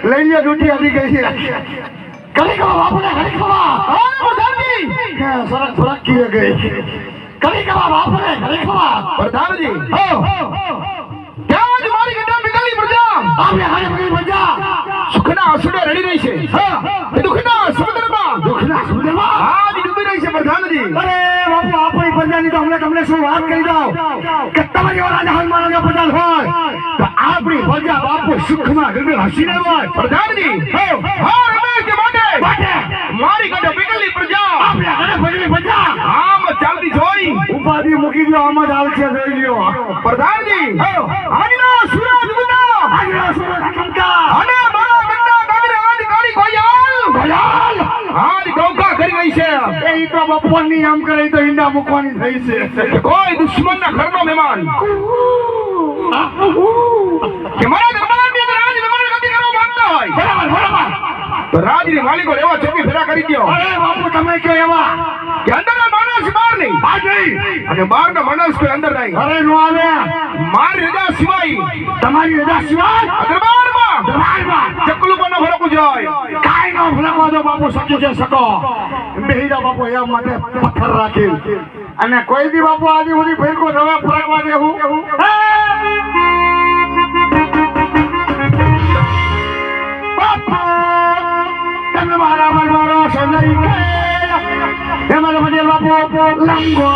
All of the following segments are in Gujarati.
લઈ લ્યો ડૂટી આવી ગઈ છે કરી ખાવા બાપુને કરી ખાવા હા પ્રધાનજી સરક ફરક કી ગઈ કરી ખાવા બાપુને કરી ખાવા પ્રધાનજી હો ક્યાં જ મારી ગઢા નીકળી પ્રજા આપણે હારે પકડી પ્રજા સુખના આંસુડા રડી રહી છે હા એ દુખના સમુદ્રમાં હા જી ડૂબી રહી છે પ્રધાનજી અરે બાપુ આપણી પ્રજાની તો તમને શું વાત કરી દઉં કે તમારી રાજા હનુમાનનો પ્રજા હોય તો આપણી પ્રજા બાપુ સુખમાં ગગન હસીને હોય પ્રધાનજી હો હા રમેશ કે માટે મારી ગઢા નીકળી પ્રજા આપણે હારે પકડી પ્રજા આમ ચાલતી જોઈ ઉપાધિ મૂકી દો આમ જ આવશે જોઈ લ્યો પ્રધાનજી હો આજનો સૂરજ ઉગતા આજનો સૂરજ ચમકા અને મારા ગઢા નગરે આજ કાળી ગોયાલ આજ ગૌકા કરી ગઈ છે એ તો બપોરની આમ કરે તો ઈંડા મૂકવાની થઈ છે કોઈ દુશ્મનના ઘરનો મહેમાન કે મારા દરબારની અંદર આજ મહેમાન ગતિ કરવા માંગતા હોય બરાબર તો રાજની માલિકો એવા ચોકી ફેરા કરી દો અરે બાપુ તમે કયો એવા કે અંદરના માણસ બહાર નહીં અને બહારના માણસ કોઈ અંદર નહીં અરે નો આવે મારી રજા સિવાય તમારી રજા સિવાય દરબારમાં ચકલું પણ ફરક જાય કાઈ નો ફરકવા દો બાપુ સકી છે સકો બેહીરા બાપુ એ માટે પથ્થર રાખી અને કોઈ દી બાપુ આજી સુધી ફેરકો રવા ફરકવા દેવું તમે મારા મારો સોનરી કે એમાં મને બાપુ લંગો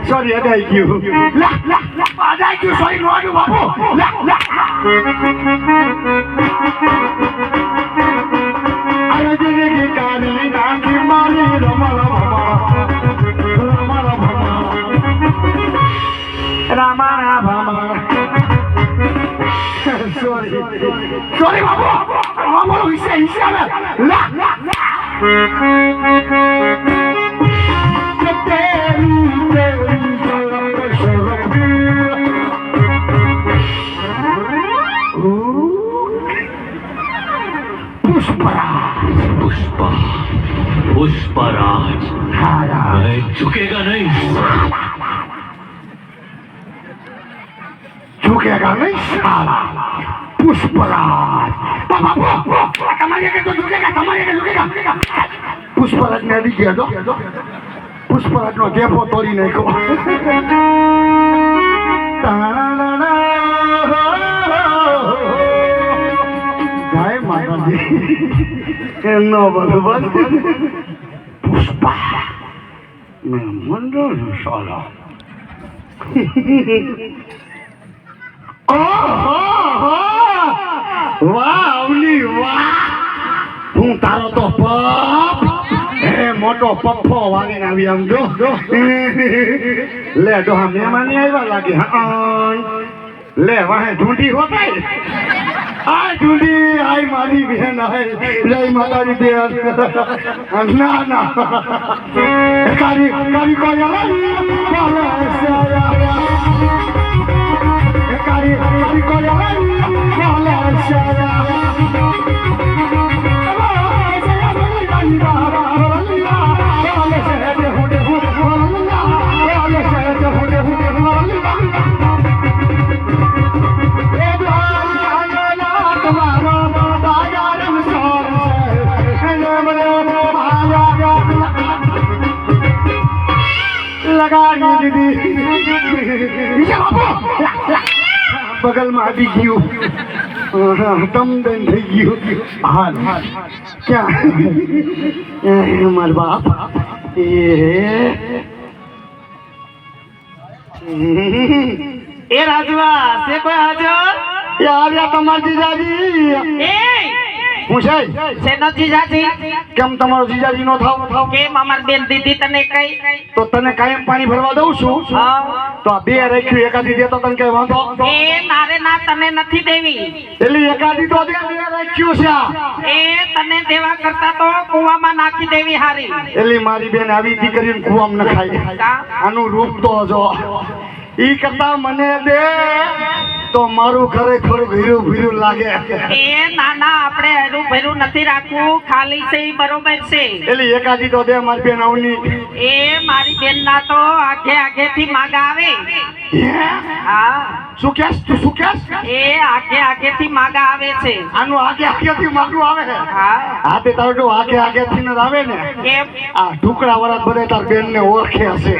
સોરી અડાઈ ગયું અડાઈ ગયું સોરી નો આડું બાપુ અરે જિંદગી કાઢી નાખી મારી રામા ભામા સોરી બાપુ અમારો હિસ્સે આવે पुष्पराज मैं झुकेगा नहीं साला पुष्पराज તમારી કે તો ઝુકેગા પુષ્પરાજ ને અડી ગયા તો પુષ્પરાજ નો જેફો તોડી નાખ્યો જય માતાજી એનો ભગવાન પુષ્પા મેં મંડળ સાલા વાહ અવલી વાહ હું તારો તો પપ હે મોટો પપ્પો વાળીને આવી આમ જો લે ડોહા મહેમાન આવ્યા લાગે હા લે વાહે ઢૂંઢી હોતાય આ ઢૂંઢી આય મારી બહેન આય જય માતાજી દે ના ના કારી કોઈ बगल में आदि गયું તમ દન થઈ ગયું હાલ ક્યાં માર બાપ એ રાજવા સે કોઈ હાજર યાર યા તમાર જીજાજી એ હું છે સેનો જીજાજી કેમ તમારો જીજાજી નો થાવ કેમ અમાર બેન દીદી તને કઈ તો તને કાયમ પાણી ભરવા દઉં છું તો આ બે રાખ્યું એકાદી દે તો તને કઈ વાંધો એ નારે ના તને નથી દેવી એલી એકાદી તો દે બે રાખ્યું છે એ તને દેવા કરતા તો કુવામાં નાખી દેવી હારી એલી મારી બેન આવી દીકરીને કુવામાં નખાય આનું રૂપ તો જો ઈ કરતા મને દે તો મારું ઘરે થોડુંક હીરું ભીરું લાગે એ નાના આપણે હરું ભરું નથી રાખવું ખાલી છે ઈ બરોબર છે એલી એકાદી તો દે મારી બેન આવની એ મારી બેન ના તો આગે થી માગા આવે હા શું કેસ તું શું કેસ એ આગે થી માગા આવે છે આનું આગે થી માગું આવે હા હા તે તારું જો આગે થી ન આવે ને કેમ આ ઢુકડા વરસ બધે તાર બેન ને ઓળખે હશે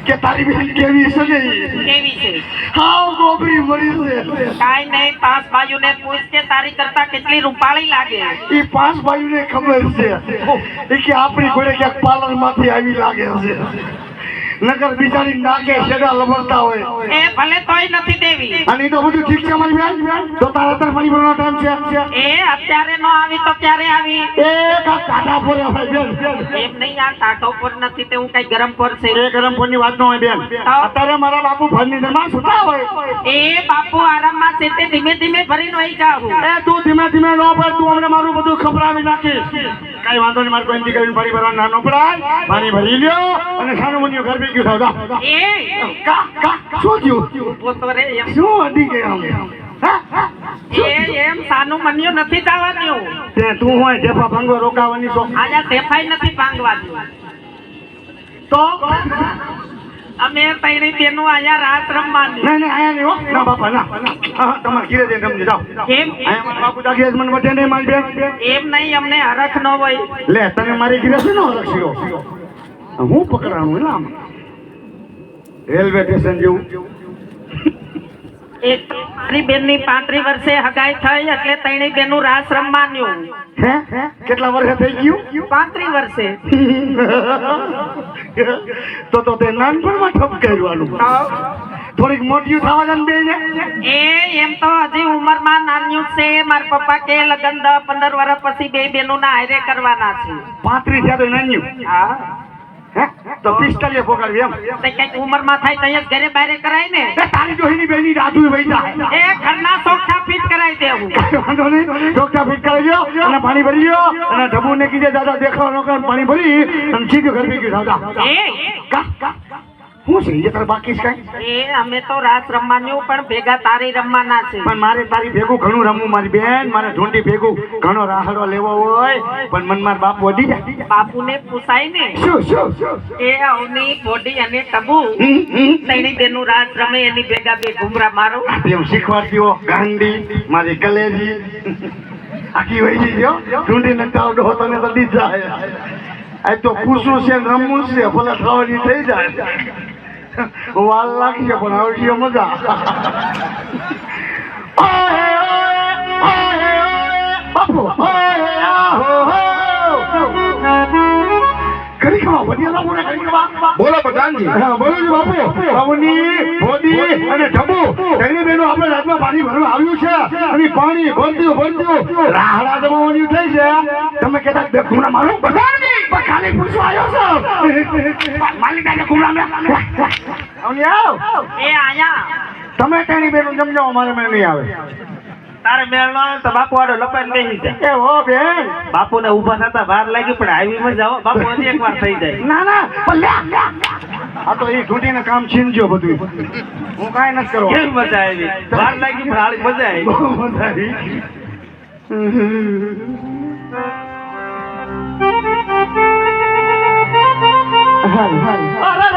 કે તારી બેન કેવી છે ને કેવી છે હાવ ગોબરી મરી છે કાઈ નહીં પાંચ બાજુ ને પૂછ કે તારી કરતા કેટલી રૂપાળી લાગે ઈ પાંચ ભાઈઓ ને ખબર છે ઈ કે આપણી ઘોડે ક્યાંક પાર્લર માંથી આવી લાગે છે નગર બિચારી નાકે શેડા લબડતા હોય એ ભલે તોય નથી દેવી અને ઈ તો બધું ઠીક છે મારી બેન તો તારા અત્યારે પાણી ભરવાનો ટાઈમ છે એ અત્યારે નો આવી તો ક્યારે આવી એ કાઢા પર ભાઈ બેન એમ નહીં આ ટાટો પર નથી તે હું કઈ ગરમ પર છે એ ગરમ ફોનની વાત ન હોય બેન અત્યારે મારા બાપુ ભરની દરમાં સુતા હોય એ બાપુ આરામમાં છે તે ધીમે ધીમે ભરીને વહી જાઉં એ તું ધીમે ધીમે ન ભર તું અમને મારું બધું ખબરાવી નાખીશ કઈ વાંધો નહીં મારે કોઈ એમથી કરીને પાણી ભરવાનું નાનો પડાય પાણી ભરી લ્યો અને સાનું મન્યું ઘર ભેગી થાવ જા એ કા શું થયું ઉભો તો રે એમ શું અડી ગયા એ એમ સાનું મન્યું નથી જવાનું તે તું હોય જેફા ભાંગવા રોકાવાની છો આજા સેફાઈ નથી ભાંગવાની તો અમે તૈણી બેનો અહીંયા રાત રમવાની નહીં નહીં આયા નહીં હો ના બાપા ના હા તમારે ઘીરે જઈને રમજો જાઓ કેમ આયા મારા બાપુ જાગી મને વધે નહીં મારી બેન એમ નહીં અમને હરખ ન હોય લે તને મારી ઘીરે છે ને રક્ષીઓ હું પકડાણું એટલે આમ રેલવે સ્ટેશન જેવું એક મારી બેનની 35 વર્ષે હગાઈ થઈ એટલે તૈણી બેનું રાસ રમવાનું હે કેટલા વર્ષે થઈ ગયું 35 વર્ષે તો તે નાનપણમાં ઠપ કરવાનું થોડીક મોટી થવા દે બે એ એમ તો હજી ઉંમરમાં નાન્યું છે મારા પપ્પા કે લગન 10-15 વર્ષ પછી બે બેનું ના હારે કરવાના છે 35 થયા તો નાન્યું હા તો 45 પોકાડવી એમ તે કઈક ઉંમરમાં થાય તો જ ઘરે બહાર કરાય ને તારી જોઈની બેની દાદુ વહી જાય એ ઘરના સોખા ફીટ કરાવી દેવું વાંધો નહીં ચોકટા ફિટ કરી લ્યો અને પાણી ભરી લ્યો અને ઢબુ ને કીધે દાદા દેખાવ ન કર પાણી ભરી અને સીધું ઘર ભેગી થાવ એ હું છે એ તારે બાકી છે કાંઈ એ અમે તો રાસ રમવાનું પણ ભેગા તારી રમવાના છે પણ મારે તારી ભેગું ઘણું રમવું મારી બેન મારે ઢૂંઢી ભેગું ઘણો રાહડો લેવો હોય પણ મન માર બાપ વધી જાય બાપુને પૂછાય ને શું એ અવની બોડી અને ટબુ તૈણી બેનું રાસ રમે એની ભેગા બે ઘુમરા મારો એમ શીખવાડ્યો ગાંડી મારી કલેજી આખી વહી ગયો ઢૂંઢી ને કાવડો તને તો દી જાય આ તો પૂછવું છે ને રમવું છે ભલે ખાવાની થઈ જાય વાલ લાગશે પણ આવડી મજા બાપુ કરી ખાવા વડિયાલા બોલે કરી ખાવા બોલો પ્રધાનજી હા બોલો જી બાપુ બાબુની ભોદી અને ઢબુ તેની બેનો આપણે રાતમાં પાણી ભરવા આવ્યું છે અને પાણી ભરતું રાહડા જમાવાની થઈ છે તમે કહેતા બે ઘુમરા મારો પ્રધાનજી પણ ખાલી પૂછવા આવ્યો છો માલિકાને ઘુમરા મે આવની આવ એ આયા તમે તેની બેનો સમજાવો મારે મેં નહીં આવે તારે મેળ નો આવે તો બાપુ આડો લપાઈને બેસી જાય એ હો બેન બાપુ ને ઉભા થતા વાર લાગી પણ આવી માં જાવ બાપુ હજી એકવાર થઈ જાય ના પણ લે આ તો એ ઢૂંઢીને કામ છીનજો બધું હું કાંઈ નથી કરો કેવી મજા આવી વાર લાગી પણ હાલી મજા આવી બહુ મજા આવી અરે